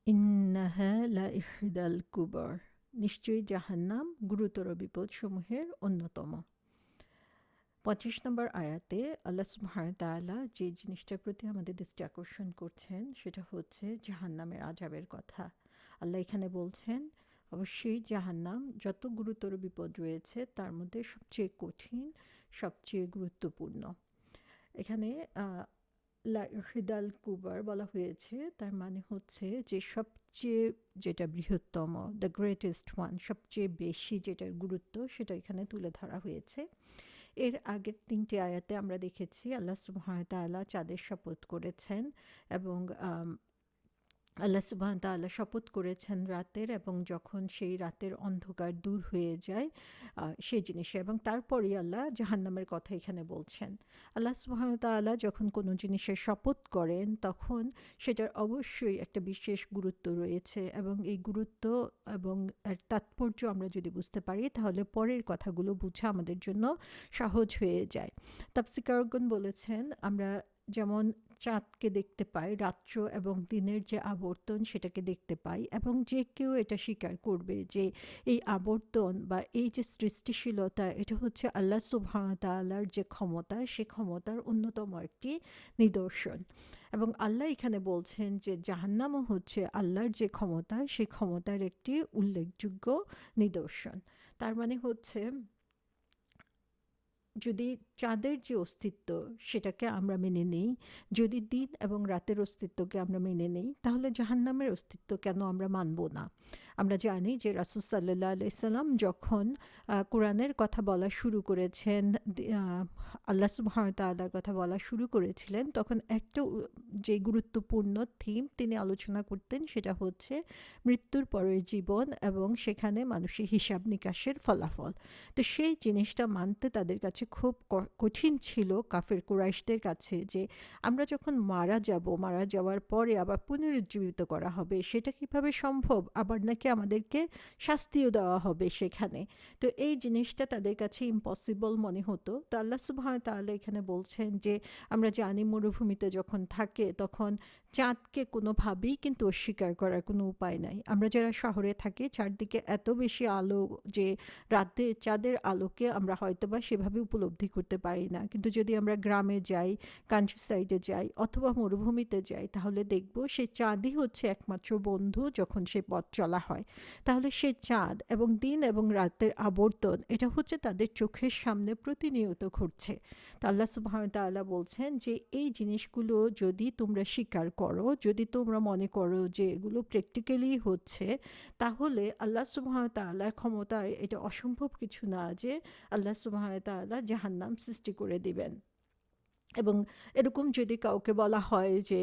ইন্নাহা লা ইহদাল কুবর, নিশ্চয়ই জাহান্নাম গুরুতর বিপদসমূহের অন্যতম। 25 নম্বর আয়াতে আল্লাহ সুবহানাহু ওয়া তাআলা যে জিনিসটার প্রতি আমাদের দৃষ্টি আকর্ষণ করছেন সেটা হচ্ছে জাহান্নামের আযাবের কথা। আল্লাহ এখানে বলছেন অবশ্যই জাহান্নাম যত গুরুতর বিপদ রয়েছে তার মধ্যে সবচেয়ে কঠিন, সবচেয়ে গুরুত্বপূর্ণ। এখানে লা ইহদাল কুবার বলা হয়েছে, তার মানে হচ্ছে যে সবচেয়ে যেটা বৃহত্তম, দ্য গ্রেটেস্ট ওয়ান, সবচেয়ে বেশি যেটার গুরুত্ব সেটা এখানে তুলে ধরা হয়েছে। এর আগের 3টি আয়াতে আমরা দেখেছি আল্লাহ সুবহানাহু ওয়া তাআলা চাঁদের শপথ করেছেন এবং আল্লাহ সুবহানাহু ওয়া তাআলা শপথ করেছেন রাতের, এবং যখন সেই রাতের অন্ধকার দূর হয়ে যায় সেই জিনিসে, এবং তারপরেই আল্লাহ জাহান্নামের কথা এখানে বলছেন। আল্লাহ সুবহানাহু ওয়া তাআলা যখন কোনো জিনিসের শপথ করেন তখন সেটার অবশ্যই একটা বিশেষ গুরুত্ব রয়েছে, এবং এই গুরুত্ব এবং এর তাৎপর্য আমরা যদি বুঝতে পারি তাহলে পরের কথাগুলো বোঝা আমাদের জন্য সহজ হয়ে যায়। তাফসীরকারগণ বলেছেন আমরা যেমন চাঁদকে দেখতে পাই, রাত্র এবং দিনের যে আবর্তন সেটাকে দেখতে পাই, এবং যে কেউ এটা স্বীকার করবে যে এই আবর্তন বা এই যে সৃষ্টিশীলতা এটা হচ্ছে আল্লাহ সুবহানাহু ওয়া তাআলার যে ক্ষমতা, সে ক্ষমতার অন্যতম একটি নিদর্শন। এবং আল্লাহ এখানে বলছেন যে জাহান্নামও হচ্ছে আল্লাহর যে ক্ষমতা, সেই ক্ষমতার একটি উল্লেখযোগ্য নিদর্শন। তার মানে হচ্ছে যদি চাঁদের যে অস্তিত্ব সেটাকে আমরা মেনে নেই, যদি দিন এবং রাতের অস্তিত্বকে আমরা মেনে নেই, তাহলে জাহান্নামের অস্তিত্ব কেন আমরা মানব না? আমরা জানি যে রাসূল সাল্লাল্লাহু আলাইহি সাল্লাম যখন কোরআনের কথা বলা শুরু করেছেন, আল্লাহ সুবহানাহু ওয়া তাআলার কথা বলা শুরু করেছিলেন, তখন একটা যে গুরুত্বপূর্ণ থিম তিনি আলোচনা করতেন সেটা হচ্ছে মৃত্যুর পরের জীবন এবং সেখানে মানুষের হিসাব নিকাশের ফলাফল। তো সেই জিনিসটা মানতে তাদের কাছে খুব কঠিন ছিল কাফের কুরাইশদের কাছে, যে আমরা যখন মারা যাব, মারা যাওয়ার পরে আবার পুনরুজ্জীবিত করা হবে, সেটা কিভাবে সম্ভব? আবার নাকি আমাদেরকে শাস্তিও দেওয়া হবে সেখানে। তো এই জিনিসটা তাদের কাছে ইম্পসিবল মনে হতো। তো আল্লাহ সুবহানাহু ওয়া তাআলা এখানে বলছেন যে আমরা জানি মরুভূমিতে যখন থাকে তখন চাঁদকে কোনোভাবেই কিন্তু অস্বীকার করার কোনো উপায় নাই। আমরা যারা শহরে থাকি চারদিকে এত বেশি আলো যে রাতে চাঁদের আলোকে আমরা হয়তোবা সেভাবে উপলব্ধি করতে পারি না, কিন্তু যদি আমরা গ্রামে যাই, কান্ট্রি সাইডে যাই অথবা মরুভূমিতে যাই, তাহলে দেখব সেই চাঁদই হচ্ছে একমাত্র বন্ধু যখন সে পথ চলা হয়। তাহলে সে চাঁদ এবং দিন এবং রাতের আবর্তন এটা হচ্ছে তাদের চোখের সামনে প্রতিনিয়ত ঘটছে। তো আল্লাহ সুবহানাহু ওয়া তাআলা বলছেন যে এই জিনিসগুলো যদি তোমরা স্বীকার করো, যদি তোমরা মনে করো যে এগুলো প্র্যাকটিক্যালি হচ্ছে, তাহলে আল্লাহ সুবহানাহু ওয়া তাআলার ক্ষমতার এটা অসম্ভব কিছু না যে আল্লাহ সুবহানাহু ওয়া তাআলা জাহান্নাম সৃষ্টি করে দিবেন। এবং এরকম যদি কাউকে বলা হয় যে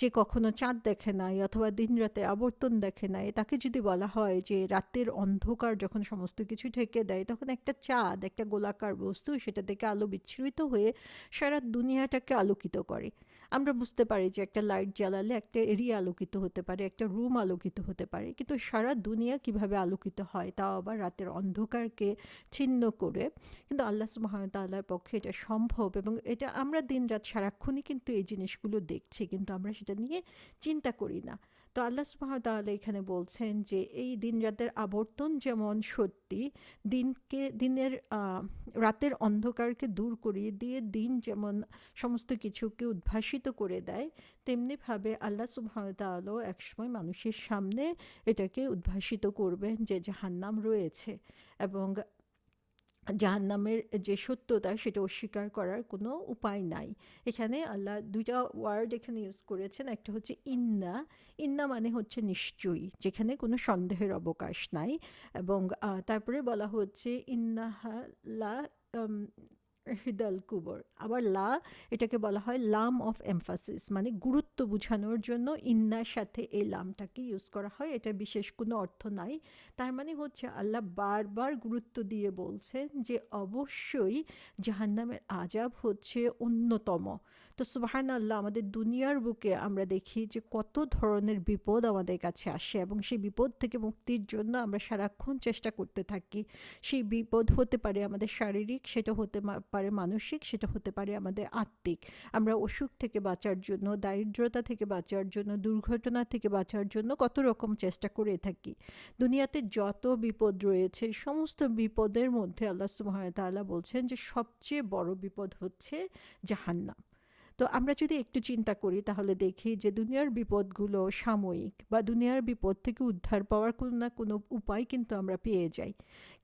যে কখনো চাঁদ দেখে নাই অথবা দিন রাতে আবর্তন দেখে নাই, তাকে যদি বলা হয় যে রাতের অন্ধকার যখন সমস্ত কিছু ঢেকে দেয় তখন একটা চাঁদ, একটা গোলাকার বস্তু, সেটা থেকে আলো বিচ্ছুরিত হয়ে সারা দুনিয়াটাকে আলোকিত করে, আমরা বুঝতে পারি যে একটা লাইট জ্বালালে একটা এরিয়া আলোকিত হতে পারে, একটা রুম আলোকিত হতে পারে, কিন্তু সারা দুনিয়া কিভাবে আলোকিত হয়, তাও আবার রাতের অন্ধকারকে ছিন্ন করে? কিন্তু আল্লাহ সুবহানাহু ওয়া তাআলার পক্ষে এটা সম্ভব, এবং এটা আমরা দিনরাত সারাক্ষণই কিন্তু এই জিনিসগুলো দেখছি, কিন্তু আমরা সেটা নিয়ে চিন্তা করি না। তো আল্লাহ সুবহানাহু ওয়া তাআলা এখানে বলছেন যে এই দিন রাতের আবর্তন যেমন সত্যি, দিনের রাতের অন্ধকারকে দূর করিয়ে দিয়ে দিন যেমন সমস্ত কিছুকে উদ্ভাসিত করে দেয়, তেমনিভাবে আল্লাহ সুবহানাহু ওয়া তাআলাও একসময় মানুষের সামনে এটাকে উদ্ভাসিত করবেন যে জাহান্নাম রয়েছে, এবং জাহান্নামের যে সত্যতা সেটা অস্বীকার করার কোনো উপায় নাই। এখানে আল্লাহ 2টা ওয়ার্ড এখানে ইউজ করেছেন, একটা হচ্ছে ইন্না। ইন্না মানে হচ্ছে নিশ্চয়ই, যেখানে কোনো সন্দেহের অবকাশ নাই, এবং তারপরে বলা হচ্ছে ইন্নাহা লা হিদাল কুবর। আবার লা, এটাকে বলা হয় লাম অফ এমফাসিস, মানে গুরুত্ব বোঝানোর জন্য ইন্নার সাথে এই লামটাকে ইউজ করা হয়, এটা বিশেষ কোনো অর্থ নাই। তার মানে হচ্ছে আল্লাহ বারবার গুরুত্ব দিয়ে বলছেন যে অবশ্যই জাহান্নামের আযাব হচ্ছে অন্যতম। তো সুবহানাল্লাহ, আমাদের দুনিয়ার বুকে আমরা দেখি যে কত ধরনের বিপদ আমাদের কাছে আসে এবং সেই বিপদ থেকে মুক্তির জন্য আমরা সারাক্ষণ চেষ্টা করতে থাকি। সেই বিপদ হতে পারে আমাদের শারীরিক, সেটা হতে পারে মানসিক, সেটা হতে পারে আমাদের আত্মিক। আমরা অসুখ থেকে বাঁচার জন্য, দারিদ্রতা থেকে বাঁচার জন্য, দুর্ঘটনা থেকে বাঁচার জন্য কত রকম চেষ্টা করে থাকি। দুনিয়াতে যত বিপদ রয়েছে সমস্ত বিপদের মধ্যে আল্লাহ সুবহানাহু ওয়া তাআলা বলছেন যে সবচেয়ে বড় বিপদ হচ্ছে জাহান্নাম। তো আমরা যদি একটু চিন্তা করি তাহলে দেখি যে দুনিয়ার বিপদগুলো সাময়িক, বা দুনিয়ার বিপদ থেকে উদ্ধার পাওয়ার কোনো না কোনো উপায় কিন্তু আমরা পেয়ে যাই।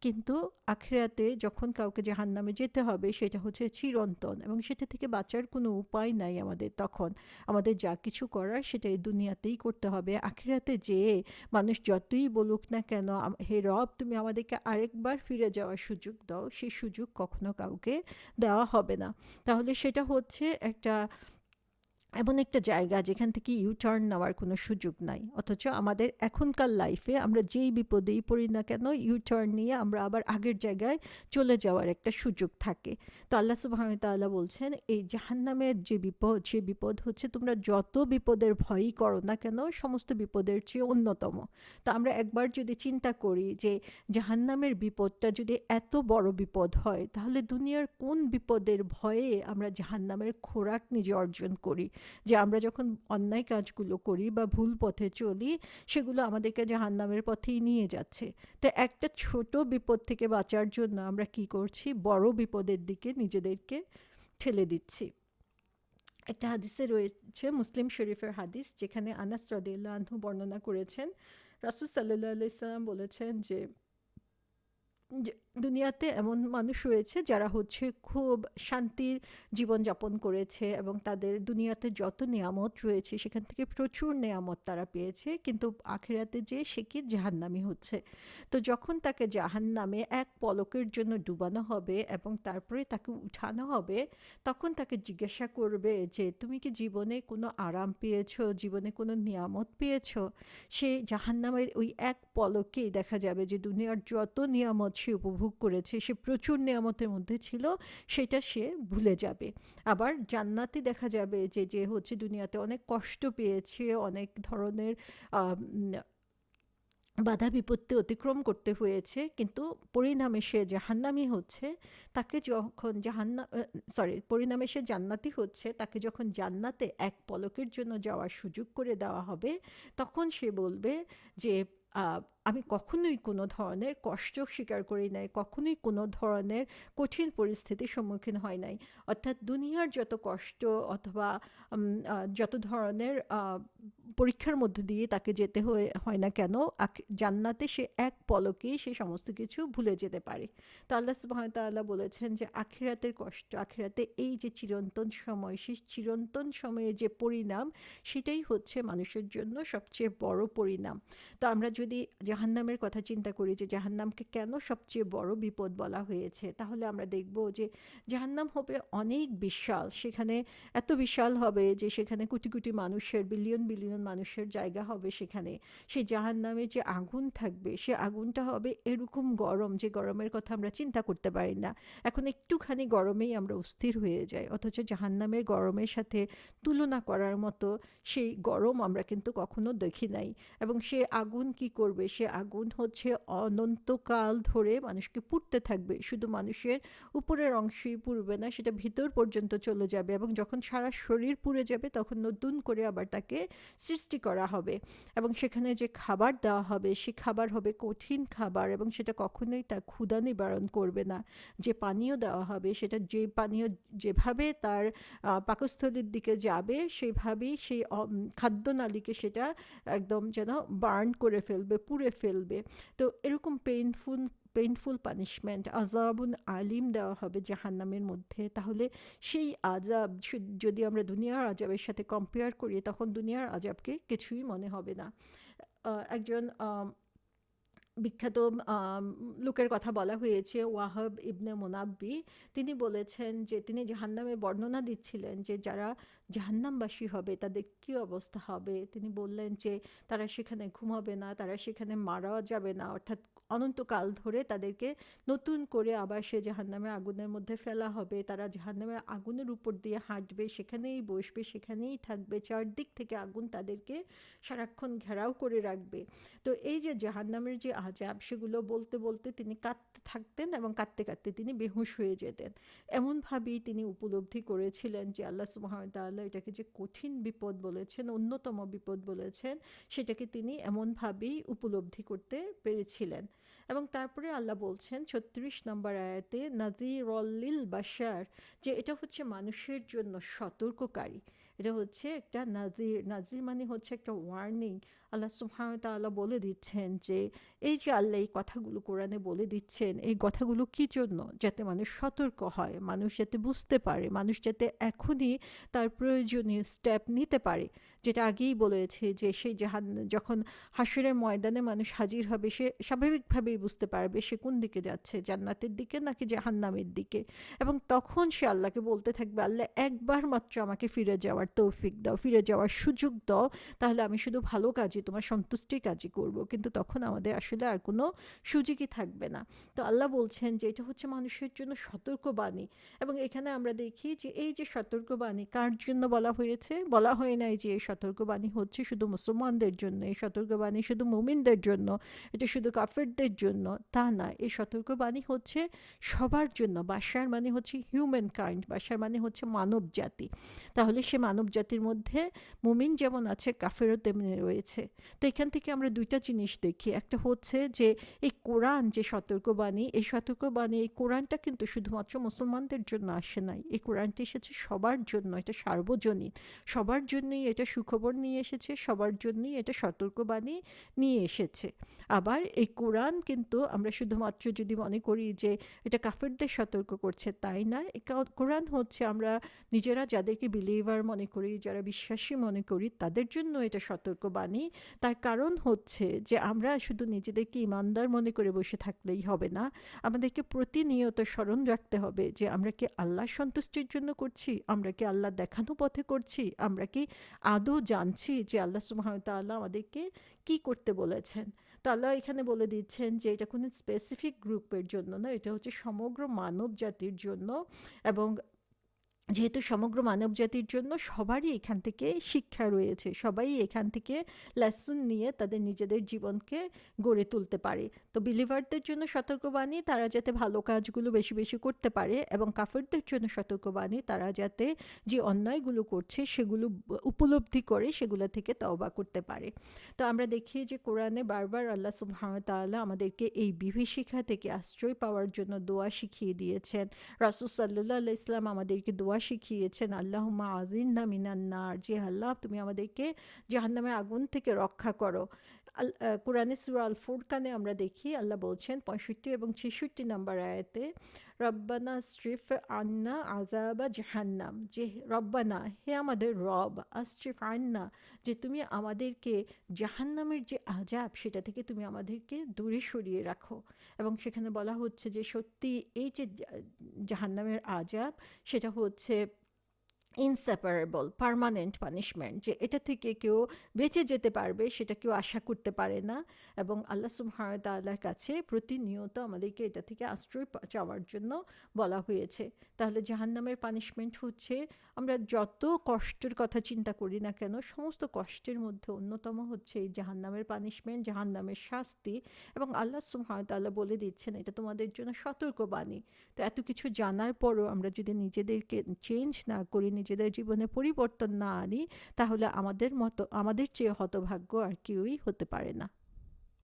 কিন্তু আখিরাতে যখন কাউকে জাহান্নামে যেতে হবে সেটা হচ্ছে চিরন্তন, এবং সেটা থেকে বাঁচার কোনো উপায় নাই আমাদের তখন। আমাদের যা কিছু করার সেটা এই দুনিয়াতেই করতে হবে। আখিরাতে যেয়ে মানুষ যতই বলুক না কেন, হে রব তুমি আমাদেরকে আরেকবার ফিরে যাওয়ার সুযোগ দাও, সেই সুযোগ কখনো কাউকে দেওয়া হবে না। তাহলে সেটা হচ্ছে একটা এমন একটা জায়গা যেখান থেকে ইউটার্ন নেওয়ার কোনো সুযোগ নাই। অথচ আমাদের এখনকার লাইফে আমরা যেই বিপদেই পড়ি না কেন, ইউটার্ন নিয়ে আমরা আবার আগের জায়গায় চলে যাওয়ার একটা সুযোগ থাকে। তো আল্লাহ সুবহানাহু ওয়া তাআলা বলছেন এই জাহান্নামের যে বিপদ, সে বিপদ হচ্ছে তোমরা যত বিপদের ভয়ই করো না কেন সমস্ত বিপদের চেয়ে অন্যতম। তো আমরা একবার যদি চিন্তা করি যে জাহান্নামের বিপদটা যদি এত বড় বিপদ হয়, তাহলে দুনিয়ার কোন বিপদের ভয়ে আমরা জাহান্নামের খোরাক নিজে অর্জন করি? যে আমরা যখন অন্যায় কাজগুলো করি বা ভুল পথে চলি, সেগুলো আমাদেরকে জাহান্নামের পথেই নিয়ে যাচ্ছে। তো একটা ছোট বিপদ থেকে বাঁচার জন্য আমরা কি করছি? বড় বিপদের দিকে নিজেদেরকে ঠেলে দিচ্ছি। একটা হাদিসে রয়েছে, মুসলিম শরীফের হাদিস, যেখানে আনাস রাদিয়াল্লাহু আনহু বর্ণনা করেছেন, রাসূল সাল্লাল্লাহু আলাইহি সাল্লাম বলেছেন যে দুনিয়াতে এমন মানুষ রয়েছে যারা হচ্ছে খুব শান্তির জীবনযাপন করেছে এবং তাদের দুনিয়াতে যত নেয়ামত রয়েছে সেখান থেকে প্রচুর নেয়ামত তারা পেয়েছে, কিন্তু আখিরাতে যে সে কি জাহান্নামী হচ্ছে। তো যখন তাকে জাহান্নামে এক পলকের জন্য ডুবানো হবে এবং তারপরে তাকে উঠানো হবে, তখন তাকে জিজ্ঞাসা করবে যে তুমি কি জীবনে কোনো আরাম পেয়েছো, জীবনে কোনো নিয়ামত পেয়েছো? সে জাহান্নামের ওই এক পলকেই দেখা যাবে যে দুনিয়ার যত নিয়ামত সে উপভোগ করেছে, সে প্রচুর নিয়ামতের মধ্যে ছিল, সেটা সে ভুলে যাবে। আবার জান্নাতে দেখা যাবে যে যে হচ্ছে দুনিয়াতে অনেক কষ্ট পেয়েছে, অনেক ধরনের বাধা বিপত্তি অতিক্রম করতে হয়েছে, কিন্তু পরিণামে সে জাহান্নামী হচ্ছে। তাকে যখন পরিণামে সে জান্নাতি হচ্ছে, তাকে যখন জান্নাতে এক পলকের জন্য যাওয়ার সুযোগ করে দেওয়া হবে, তখন সে বলবে যে আমি কখনোই কোনো ধরনের কষ্ট স্বীকার করি নাই, কখনোই কোনো ধরনের কঠিন পরিস্থিতির সম্মুখীন হয় নাই। অর্থাৎ দুনিয়ার যত কষ্ট অথবা যত ধরনের পরীক্ষার মধ্যে দিয়ে তাকে যেতে হয় না কেন, জান্নাতে সে এক পলকেই সে সমস্ত কিছু ভুলে যেতে পারে। তো আল্লাহ সুবহানাহু ওয়া তাআলা বলেছেন যে আখিরাতের কষ্ট, আখিরাতে এই যে চিরন্তন সময়, সেই চিরন্তন সময়ে যে পরিণাম, সেটাই হচ্ছে মানুষের জন্য সবচেয়ে বড় পরিণাম। তো আমরা যদি জাহান্নামের কথা চিন্তা করি যে জাহান্নামকে কেন সবচেয়ে বড় বিপদ বলা হয়েছে, তাহলে আমরা দেখব যে জাহান্নাম হবে অনেক বিশাল। সেখানে এত বিশাল হবে যে সেখানে কোটি কোটি মানুষের, বিলিয়ন বিলিয়ন মানুষের জায়গা হবে সেখানে। সেই জাহান্নামে যে আগুন থাকবে, সে আগুনটা হবে এরকম গরম যে গরমের কথা আমরা চিন্তা করতে পারি না। এখন একটুখানি গরমেই আমরা অস্থির হয়ে যাই, অথচ জাহান্নামের গরমের সাথে তুলনা করার মতো সেই গরম আমরা কিন্তু কখনো দেখি নাই। এবং সে আগুন কি করবে? সে আগুন হচ্ছে অনন্তকাল ধরে মানুষকে পুড়তে থাকবে। শুধু মানুষের উপরের অংশই পুড়বে না, সেটা ভিতর পর্যন্ত চলে যাবে, এবং যখন সারা শরীর পুড়ে যাবে তখন নতুন করে আবার তাকে সৃষ্টি করা হবে। এবং সেখানে যে খাবার দেওয়া হবে, সে খাবার হবে কঠিন খাবার, এবং সেটা কখনোই তার ক্ষুধা নিবারণ করবে না। যে পানীয় দেওয়া হবে, সেটা যে পানীয় যেভাবে তার পাকস্থলীর দিকে যাবে, সেভাবেই সেই খাদ্যনালীকে সেটা একদম যেন বার্ন করে ফেলবে, পুড়ে ফেলবে। তো এরকম পেইনফুল পানিশমেন্ট, আযাবুন আলিম দেওয়া হবে জাহান্নামের মধ্যে। তাহলে সেই আযাব যদি আমরা দুনিয়ার আযাবের সাথে কম্পেয়ার করি, তখন দুনিয়ার আযাবকে কিছুই মনে হবে না। একজন বিখ্যাত লোকের কথা বলা হয়েছে, ওয়াহাব ইবনে মুনাব্বি। তিনি বলেছেন যে তিনি জাহান্নামের বর্ণনা দিচ্ছিলেন যে যারা জাহান্নামবাসী হবে তাদের কী অবস্থা হবে। তিনি বললেন যে তারা সেখানে ঘুমাবে না, তারা সেখানে মারা যাবে না, অর্থাৎ অনন্তকাল ধরে তাদেরকে নতুন করে আবার সে জাহান্নামের আগুনের মধ্যে ফেলা হবে। তারা জাহান্নামের আগুনের উপর দিয়ে হাঁটবে, সেখানেই বসবে, সেখানেই থাকবে, চারদিক থেকে আগুন তাদেরকে সারাক্ষণ ঘেরাও করে রাখবে। তো এই যে জাহান্নামের যে আযাব, সেগুলো বলতে বলতে তিনি কাঁদতে থাকতেন এবং কাঁদতে কাঁদতে তিনি বেহুঁশ হয়ে যেতেন। এমনভাবেই তিনি উপলব্ধি করেছিলেন যে আল্লাহ সুবহানাহু ওয়া তাআলা এটাকে যে কঠিন বিপদ বলেছেন, অন্যতম বিপদ বলেছেন, সেটাকে তিনি এমনভাবেই উপলব্ধি করতে পেরেছিলেন। এবং তারপরে আল্লাহ বলছেন ৩৬ নম্বর আয়াতে, নাযীরুল লিল বাশার, যে এটা হচ্ছে মানুষের জন্য সতর্ককারী। এটা হচ্ছে একটা নাজির, নাজির মানে হচ্ছে একটা ওয়ার্নিং। আল্লাহ সুবহানাহু ওয়া তাআলা বলে দিচ্ছেন যে এই যে আল্লাহ এই কথাগুলো কোরআনে বলে দিচ্ছেন, এই কথাগুলো কি জন্য? যাতে মানুষ সতর্ক হয়, মানুষ যাতে বুঝতে পারে, মানুষ যাতে এখনই তার প্রয়োজনীয় স্টেপ নিতে পারে। যেটা আগেই বলেছে যে সেই যখন হাসরের ময়দানে মানুষ হাজির হবে, সে স্বাভাবিকভাবেই বুঝতে পারবে সে কোন দিকে যাচ্ছে, জান্নাতের দিকে নাকি জাহান্নামের দিকে। এবং তখন সে আল্লাহকে বলতে থাকবে, আল্লাহ একবার মাত্র আমাকে ফিরে যাওয়ার তৌফিক দাও, ফিরে যাওয়ার সুযোগ দাও, তাহলে আমি শুধু ভালো কাজই, তোমার সন্তুষ্টির কাজই করব। কিন্তু তখন আমাদের আসলে আর কোনো সুযোগই থাকবে না। তো আল্লাহ বলছেন যে এটা হচ্ছে মানুষের জন্য সতর্কবাণী। এবং এখানে আমরা দেখি যে এই যে সতর্কবাণী কার জন্য বলা হয়েছে? বলা হয় নাই যে এই সতর্কবাণী হচ্ছে শুধু মুসলমানদের জন্য, এই সতর্কবাণী শুধু মুমিনদের জন্য, এটা শুধু কাফেরদের জন্য, তা না। এই সতর্কবাণী হচ্ছে সবার জন্য। বাশার মানে হচ্ছে হিউম্যান কাইন্ড, বাশার মানে হচ্ছে মানব জাতি। তাহলে সে মানব জাতির মধ্যে মুমিন যেমন আছে, কাফেরও তেমনি রয়েছে। তো এখান থেকে আমরা দুইটা জিনিস দেখি। একটা হচ্ছে যে এই কোরআন যে সতর্কবাণী, এই সতর্কবাণী, এই কোরআনটা কিন্তু শুধুমাত্র মুসলমানদের জন্য আসে নাই, এই কোরআনটি এসেছে সবার জন্য, এটা সার্বজনীন, সবার জন্যই এটা সুখবর নিয়ে এসেছে, সবার জন্যই এটা সতর্কবাণী নিয়ে এসেছে। আবার এই কোরআন কিন্তু আমরা শুধুমাত্র যদি মনে করি যে এটা কাফেরদের সতর্ক করছে, তাই না। এই কোরআন হচ্ছে আমরা নিজেরা যাদেরকে বিলিভার মনে করি, যারা বিশ্বাসী মনে করি, তাদের জন্য এটা সতর্কবাণী। তার কারণ হচ্ছে যে আমরা শুধু নিজেদেরকে ইমানদার মনে করে বসে থাকলেই হবে না, আমাদেরকে প্রতিনিয়ত স্মরণ রাখতে হবে যে আমরা কি আল্লাহ সন্তুষ্টির জন্য করছি, আমরা কি আল্লাহ দেখানো পথে করছি, আমরা কি আদৌ জানছি যে আল্লাহ সুবহানাহু ওয়া তাআলা আমাদেরকে কি করতে বলেছেন। তো আল্লাহ এখানে বলে দিচ্ছেন যে এটা কোনো স্পেসিফিক গ্রুপের জন্য না, এটা হচ্ছে সমগ্র মানব জাতির জন্য। এবং যেহেতু সমগ্র মানব জাতির জন্য, সবারই এখান থেকে শিক্ষা রয়েছে, সবাই এখান থেকে লেসন নিয়ে তাদের নিজেদের জীবনকে গড়ে তুলতে পারে। তো বিলিভারদের জন্য সতর্কবাণী, তারা যাতে ভালো কাজগুলো বেশি বেশি করতে পারে, এবং কাফেরদের জন্য সতর্কবাণী, তারা যাতে যে অন্যায়গুলো করছে সেগুলো উপলব্ধি করে সেগুলো থেকে তওবা করতে পারে। তো আমরা দেখি যে কোরআনে বারবার আল্লাহ সুবহানাহু ওয়া তাআলা আমাদেরকে এই বিভীষিকা থেকে আশ্রয় পাওয়ার জন্য দোয়া শিখিয়ে দিয়েছেন। রাসূল সাল্লাল্লাহু আলাইহি ওয়াসাল্লাম আমাদেরকে দোয়া শিখিয়েছেন, আল্লাহুম্মা আজিন্না মিনান নার, যে আল্লাহ তুমি আমাদেরকে জাহান্নামের আগুন থেকে রক্ষা করো। কোরআনে সূরা আল ফুরকানে আমরা দেখি আল্লাহ বলছেন ৬৫ এবং ৬৬ নম্বর আয়াতে, রব্বানা আসরিফ আন্না আযাবা জাহান্নাম, যে রব্বানা, হে আমাদের রব, আসরিফ আন্না, যে তুমি আমাদেরকে জাহান্নামের যে আযাব সেটা থেকে তুমি আমাদেরকে দূরে সরিয়ে রাখো। এবং সেখানে বলা হচ্ছে যে সত্যি এই যে জাহান্নামের আযাব, সেটা হচ্ছে ইনসেপারেবল, পার্মানেন্ট পানিশমেন্ট, যে এটা থেকে কেউ বেঁচে যেতে পারবে সেটা কেউ আশা করতে পারে না। এবং আল্লাহ সুবহানাহু ওয়া তাআলার কাছে প্রতিনিয়ত আমাদেরকে এটা থেকে আশ্রয় চাওয়ার জন্য বলা হয়েছে। তাহলে জাহান্নামের পানিশমেন্ট হচ্ছে, আমরা যত কষ্টের কথা চিন্তা করি না কেন, সমস্ত কষ্টের মধ্যে অন্যতম হচ্ছে এই জাহান্নামের পানিশমেন্ট, জাহান্নামের শাস্তি। এবং আল্লাহ সুবহানাহু ওয়া তাআলা বলে দিচ্ছেন এটা তোমাদের জন্য সতর্কবাণী। তো এত কিছু জানার পরও আমরা যদি নিজেদেরকে চেঞ্জ না করি, নিজেদের জীবনে পরিবর্তন না আনি, তাহলে আমাদের মতো, আমাদের চেয়ে হতভাগ্য আর কেউই হতে পারে না।